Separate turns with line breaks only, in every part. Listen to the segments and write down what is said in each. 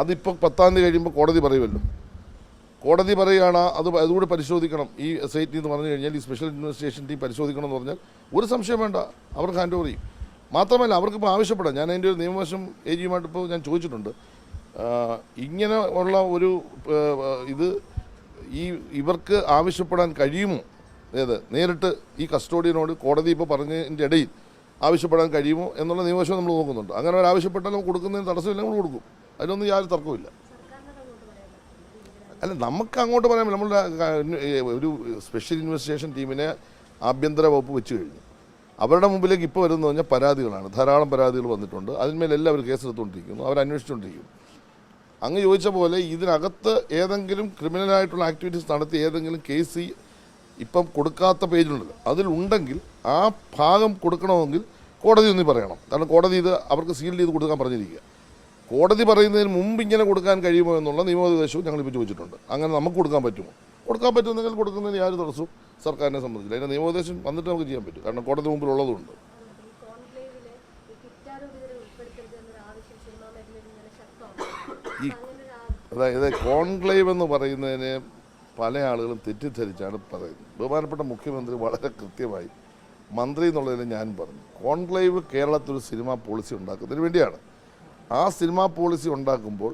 അതിപ്പോൾ 10-ാം തീയതി കഴിയുമ്പോൾ കോടതി പറയുമല്ലോ. കോടതി പറയുകയാണ് അതുകൂടി പരിശോധിക്കണം ഈ SIT എന്ന് പറഞ്ഞു കഴിഞ്ഞാൽ, ഈ സ്പെഷ്യൽ ഇൻവെസ്റ്റിഗേഷൻ ടീം പരിശോധിക്കണം എന്ന് പറഞ്ഞാൽ ഒരു സംശയം വേണ്ട, അവർക്ക് ഹാൻഡ് ഓവർ ചെയ്യും. മാത്രമല്ല അവർക്കിപ്പോൾ ആവശ്യപ്പെടാം. ഞാൻ അതിൻ്റെ ഒരു നിയമവശം AG-യുമായിട്ട് ഇപ്പോൾ ഞാൻ ചോദിച്ചിട്ടുണ്ട്. ഇങ്ങനെ ഉള്ള ഒരു ഇത് ഇവർക്ക് ആവശ്യപ്പെടാൻ കഴിയുമോ? അതായത് നേരിട്ട് ഈ കസ്റ്റോഡിയനോട് കോടതി ഇപ്പോൾ പറഞ്ഞതിൻ്റെ ഇടയിൽ ആവശ്യപ്പെടാൻ കഴിയുമോ എന്നുള്ള നിയമവശം നമ്മൾ നോക്കുന്നുണ്ട്. അങ്ങനെ ഒരു ആവശ്യപ്പെട്ടാൽ നമുക്ക് കൊടുക്കുന്നതിന് തടസ്സമില്ല, നമ്മൾ കൊടുക്കും. അതിനൊന്നും യാതൊരു തർക്കമില്ല. അല്ല, നമുക്ക് അങ്ങോട്ട് പറയാൻ നമ്മളുടെ ഒരു സ്പെഷ്യൽ ഇൻവെസ്റ്റിഗേഷൻ ടീമിനെ ആഭ്യന്തര വകുപ്പ് വെച്ച് കഴിഞ്ഞു. അവരുടെ മുമ്പിലേക്ക് ഇപ്പോൾ വരുന്നത് പറഞ്ഞാൽ പരാതികളാണ്. ധാരാളം പരാതികൾ വന്നിട്ടുണ്ട്. അതിന്മേലെല്ലാം അവർ കേസെടുത്തുകൊണ്ടിരിക്കുന്നു, അവർ അന്വേഷിച്ചുകൊണ്ടിരിക്കുന്നു. അങ്ങ് ചോദിച്ച പോലെ ഇതിനകത്ത് ഏതെങ്കിലും ക്രിമിനലായിട്ടുള്ള ആക്ടിവിറ്റീസ് നടത്തി ഏതെങ്കിലും കേസ് ഇപ്പം കൊടുക്കാത്ത പേജുണ്ടല്ലോ, അതിലുണ്ടെങ്കിൽ ആ ഭാഗം കൊടുക്കണമെങ്കിൽ കോടതി ഒന്നും പറയണം. കാരണം കോടതി ഇത് അവർക്ക് സീൽ ചെയ്ത് കൊടുക്കാൻ പറഞ്ഞിരിക്കുക. കോടതി പറയുന്നതിന് മുമ്പ് ഇങ്ങനെ കൊടുക്കാൻ കഴിയുമോ എന്നുള്ള നിയമോപദേശവും ഞങ്ങളിപ്പോൾ ചോദിച്ചിട്ടുണ്ട്. അങ്ങനെ നമുക്ക് കൊടുക്കാൻ പറ്റുമോ? കൊടുക്കാൻ പറ്റുമെങ്കിൽ കൊടുക്കുന്നതിന് യാതൊരു തടസ്സവും സർക്കാരിനെ സംബന്ധിച്ചില്ല. അതിൻ്റെ നിയമോപദേശം വന്നിട്ട് നമുക്ക് ചെയ്യാൻ പറ്റും. കാരണം കോടതി മുമ്പിലുള്ളതുകൊണ്ട്. അതായത് കോൺക്ലേവ് എന്ന് പറയുന്നതിന് പല ആളുകളും തെറ്റിദ്ധരിച്ചാണ് പറയുന്നത്. ബഹുമാനപ്പെട്ട മുഖ്യമന്ത്രി വളരെ കൃത്യമായി മന്ത്രി എന്നുള്ളതിൽ ഞാൻ പറഞ്ഞു, കോൺക്ലേവ് കേരളത്തിൽ ഒരു സിനിമാ പോളിസി ഉണ്ടാക്കുന്നതിന് വേണ്ടിയാണ്. ആ സിനിമാ പോളിസി ഉണ്ടാക്കുമ്പോൾ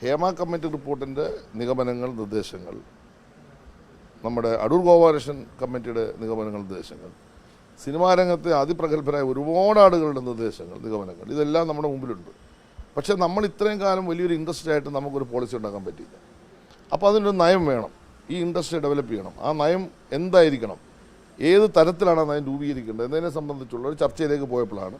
ഹേമ കമ്മിറ്റി റിപ്പോർട്ടിൻ്റെ നിഗമനങ്ങൾ, നിർദ്ദേശങ്ങൾ, നമ്മുടെ അടൂർ ഗോപാലകൃഷ്ണൻ കമ്മിറ്റിയുടെ നിഗമനങ്ങൾ, നിർദ്ദേശങ്ങൾ, സിനിമാ രംഗത്തെ അതിപ്രഗത്ഭരായ ഒരുപാട് ആളുകളുടെ നിർദ്ദേശങ്ങൾ, നിഗമനങ്ങൾ, ഇതെല്ലാം നമ്മുടെ മുമ്പിലുണ്ട്. പക്ഷേ നമ്മൾ ഇത്രയും കാലം വലിയൊരു ഇൻഡസ്ട്രി ആയിട്ട് നമുക്കൊരു പോളിസി ഉണ്ടാക്കാൻ പറ്റിയില്ല. അപ്പോൾ അതിനൊരു നയം വേണം. ഈ ഇൻഡസ്ട്രി ഡെവലപ്പ് ചെയ്യണം. ആ നയം എന്തായിരിക്കണം, ഏത് തരത്തിലാണ് ആ നയം രൂപീകരിക്കേണ്ടത് എന്നതിനെ സംബന്ധിച്ചുള്ള ഒരു ചർച്ചയിലേക്ക് പോയപ്പോഴാണ്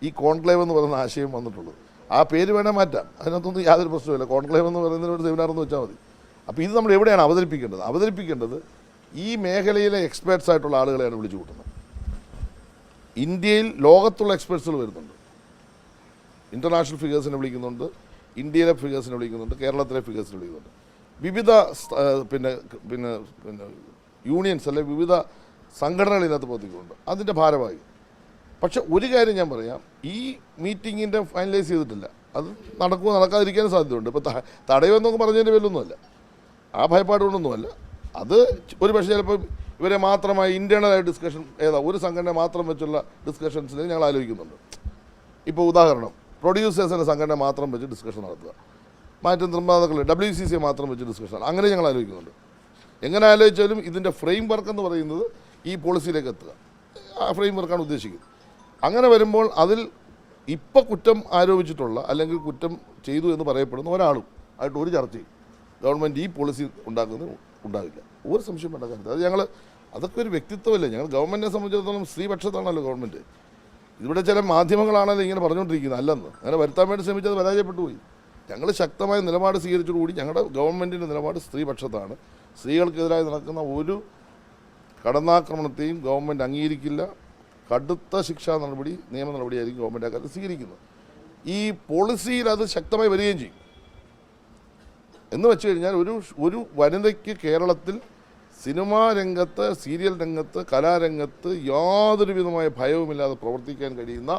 ഈ കോൺക്ലേവ് എന്ന് പറയുന്ന ആശയം വന്നിട്ടുള്ളത്. ആ പേര് വേണേൽ മാറ്റാം, അതിനകത്തൊന്നും യാതൊരു പ്രശ്നമില്ല. കോൺക്ലേവ് എന്ന് പറയുന്നതിന് ഒരു സെമിനാർ എന്ന് വെച്ചാൽ മതി. അപ്പോൾ ഇത് നമ്മൾ എവിടെയാണ് അവതരിപ്പിക്കേണ്ടത്? ഈ മേഖലയിലെ എക്സ്പേർട്സ് ആയിട്ടുള്ള ആളുകളെയാണ് വിളിച്ചു കൂട്ടുന്നത്. ഇന്ത്യയിൽ ലോകത്തുള്ള എക്സ്പേർട്സുകൾ വരുന്നുണ്ട്. ഇൻ്റർനാഷണൽ ഫിഗേഴ്സിനെ വിളിക്കുന്നുണ്ട്, ഇന്ത്യയിലെ ഫിഗേഴ്സിനെ വിളിക്കുന്നുണ്ട്, കേരളത്തിലെ ഫിഗേഴ്സിനെ വിളിക്കുന്നുണ്ട്. വിവിധ പിന്നെ യൂണിയൻസ് അല്ലെ വിവിധ സംഘടനകൾ ഇതിനകത്ത് പ്രവർത്തിക്കുന്നുണ്ട്, അതിൻ്റെ ഭാരമായി. പക്ഷെ ഒരു കാര്യം ഞാൻ പറയാം, ഈ മീറ്റിങ്ങിൻ്റെ ഫൈനലൈസ് ചെയ്തിട്ടില്ല. അത് നടക്കുമോ നടക്കാതിരിക്കാനും സാധ്യതയുണ്ട്. ഇപ്പോൾ തടയുമെന്നൊക്കെ പറഞ്ഞതിൻ്റെ പേരിലൊന്നുമല്ല, ആ ഭയപ്പാടുകൊണ്ടൊന്നുമല്ല. അത് ഒരു പക്ഷേ ചിലപ്പോൾ ഇവരെ മാത്രമായി ഇൻറ്റേർണലായ ഡിസ്കഷൻ ഒരു സംഘടന മാത്രം വെച്ചുള്ള ഡിസ്കഷൻസിന് ഞങ്ങൾ ആലോചിക്കുന്നുണ്ട്. ഇപ്പോൾ ഉദാഹരണം, പ്രൊഡ്യൂസേഴ്സിൻ്റെ സംഘടന മാത്രം വെച്ച് ഡിസ്കഷൻ നടത്തുക, മറ്റ് നിർമ്മാതാക്കൾ WCC മാത്രം വെച്ച് ഡിസ്കഷൻ, അങ്ങനെ ഞങ്ങൾ ആലോചിക്കുന്നുണ്ട്. എങ്ങനെ ആലോചിച്ചാലും ഇതിൻ്റെ ഫ്രെയിം വർക്ക് എന്ന് പറയുന്നത് ഈ പോളിസിയിലേക്ക് എത്തുക, ആ ഫ്രെയിം വർക്കാണ് ഉദ്ദേശിക്കുന്നത്. അങ്ങനെ വരുമ്പോൾ അതിൽ ഇപ്പോൾ കുറ്റം ആരോപിച്ചിട്ടുള്ള അല്ലെങ്കിൽ കുറ്റം ചെയ്തു എന്ന് പറയപ്പെടുന്ന ഒരാളും ആയിട്ട് ഒരു ചർച്ചയും ഗവൺമെൻറ് ഈ പോളിസി ഉണ്ടാകില്ല. ഒരു സംശയം വേണ്ട കാര്യത്തിൽ. അതൊക്കെ ഒരു വ്യക്തിത്വമല്ലേ. ഞങ്ങൾ ഗവൺമെൻറ്റിനെ സംബന്ധിച്ചിടത്തോളം സ്ത്രീപക്ഷത്താണല്ലോ ഗവൺമെൻറ്. ഇവിടെ ചില മാധ്യമങ്ങളാണല്ലോ ഇങ്ങനെ പറഞ്ഞുകൊണ്ടിരിക്കുന്നത്, അല്ലെന്ന്. അങ്ങനെ വരുത്താൻ വേണ്ടി ശ്രമിച്ചത് പരാജയപ്പെട്ടു പോയി. ഞങ്ങൾ ശക്തമായ നിലപാട് സ്വീകരിച്ചതോടുകൂടി ഞങ്ങളുടെ ഗവൺമെൻറ്റിൻ്റെ നിലപാട് സ്ത്രീപക്ഷത്താണ്. സ്ത്രീകൾക്കെതിരായി നടക്കുന്ന ഒരു കടന്നാക്രമണത്തെയും ഗവൺമെൻറ് അംഗീകരിക്കില്ല. കടുത്ത ശിക്ഷാ നടപടി, നിയമ നടപടിയായിരിക്കും ഗവൺമെൻറ് ആ കാര്യത്തിൽ സ്വീകരിക്കുന്നത്. ഈ പോളിസിയിൽ അത് ശക്തമായി വരികയും ചെയ്യും. എന്ന് വെച്ച് കഴിഞ്ഞാൽ ഒരു വനിതയ്ക്ക് കേരളത്തിൽ സിനിമാ രംഗത്ത്, സീരിയൽ രംഗത്ത്, കലാരംഗത്ത് യാതൊരു വിധമായ ഭയവുമില്ലാതെ പ്രവർത്തിക്കാൻ കഴിയുന്ന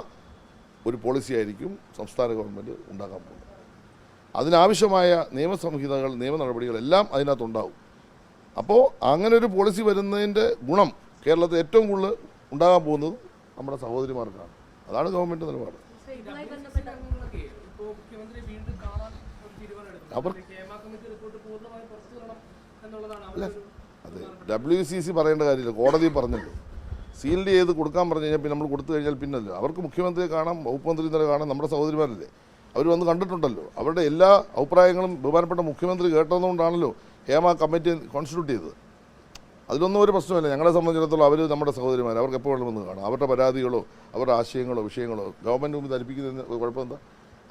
ഒരു പോളിസി ആയിരിക്കും സംസ്ഥാന ഗവൺമെൻറ് ഉണ്ടാക്കാൻ പോകുന്നത്. അതിനാവശ്യമായ നിയമസംഹിതകൾ, നിയമ നടപടികളെല്ലാം അതിനകത്തുണ്ടാവും. അപ്പോൾ അങ്ങനെ ഒരു പോളിസി വരുന്നതിൻ്റെ ഗുണം കേരളത്തിൽ ഏറ്റവും കൂടുതൽ ഉണ്ടാകാൻ പോകുന്നത് നമ്മുടെ സഹോദരിമാർക്കാണ്. അതാണ് ഗവൺമെൻറ് നിലപാട്. അല്ല, അത് WCC പറയേണ്ട കാര്യമില്ല, കോടതി പറഞ്ഞല്ലോ. സീൽഡ് ചെയ്ത് കൊടുക്കാൻ പറഞ്ഞു കഴിഞ്ഞാൽ പിന്നെ നമ്മൾ കൊടുത്തു കഴിഞ്ഞാൽ പിന്നല്ലോ അവർക്ക് മുഖ്യമന്ത്രിയെ കാണാം, വകുപ്പ് മന്ത്രി തന്നെ കാണാം. നമ്മുടെ സഹോദരിമാരല്ലേ, അവർ വന്ന് കണ്ടിട്ടുണ്ടല്ലോ. അവരുടെ എല്ലാ അഭിപ്രായങ്ങളും ബഹുമാനപ്പെട്ട മുഖ്യമന്ത്രി കേട്ടതുകൊണ്ടാണല്ലോ ഹേമ കമ്മിറ്റി കോൺസ്റ്റിറ്റ്യൂട്ട് ചെയ്തത്. അതിലൊന്നും ഒരു പ്രശ്നമില്ല. ഞങ്ങളെ സംബന്ധിച്ചിടത്തോളം അവർ നമ്മുടെ സഹോദരിമാർ, അവർക്ക് എപ്പോഴും വന്ന് കാണാം. അവരുടെ പരാതികളോ അവരുടെ ആശയങ്ങളോ വിഷയങ്ങളോ ഗവൺമെൻറ് മുമ്പ് ധരിപ്പിക്കുന്നതിന് കുഴപ്പമെന്താ?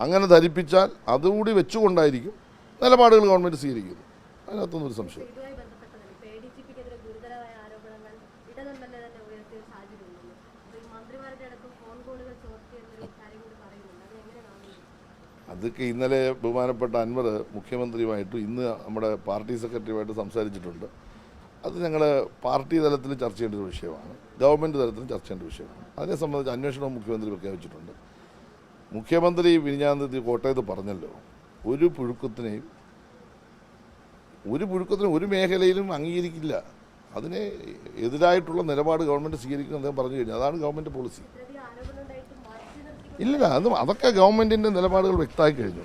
അങ്ങനെ ധരിപ്പിച്ചാൽ അതുകൂടി വെച്ചുകൊണ്ടായിരിക്കും നിലപാടുകൾ ഗവൺമെൻറ് സ്വീകരിക്കുന്നത്. അതിനകത്തൊന്നും ഒരു സംശയം. അതൊക്കെ ഇന്നലെ ബഹുമാനപ്പെട്ട അൻവർ മുഖ്യമന്ത്രിയുമായിട്ടും ഇന്ന് നമ്മുടെ പാർട്ടി സെക്രട്ടറിയുമായിട്ട് സംസാരിച്ചിട്ടുണ്ട്. അത് ഞങ്ങൾ പാർട്ടി തലത്തിൽ ചർച്ച ചെയ്യേണ്ട ഒരു വിഷയമാണ്, ഗവൺമെൻറ് തലത്തിലും ചർച്ച ചെയ്യേണ്ട വിഷയമാണ്. അതിനെ സംബന്ധിച്ച് അന്വേഷണവും മുഖ്യമന്ത്രി പ്രഖ്യാപിച്ചിട്ടുണ്ട്. മുഖ്യമന്ത്രി വിഴിഞ്ഞാന്തി കോട്ടയത്ത് പറഞ്ഞല്ലോ, ഒരു പുഴുക്കത്തിനെയും ഒരു മേഖലയിലും അംഗീകരിക്കില്ല. അതിനെ എതിരായിട്ടുള്ള നിലപാട് ഗവൺമെൻറ് സ്വീകരിക്കണം അദ്ദേഹം പറഞ്ഞു കഴിഞ്ഞു. അതാണ് ഗവൺമെൻറ് പോളിസി. ഇല്ല, അതൊക്കെ ഗവൺമെൻറ്റിൻ്റെ നിലപാടുകൾ വ്യക്തമായി കഴിഞ്ഞു.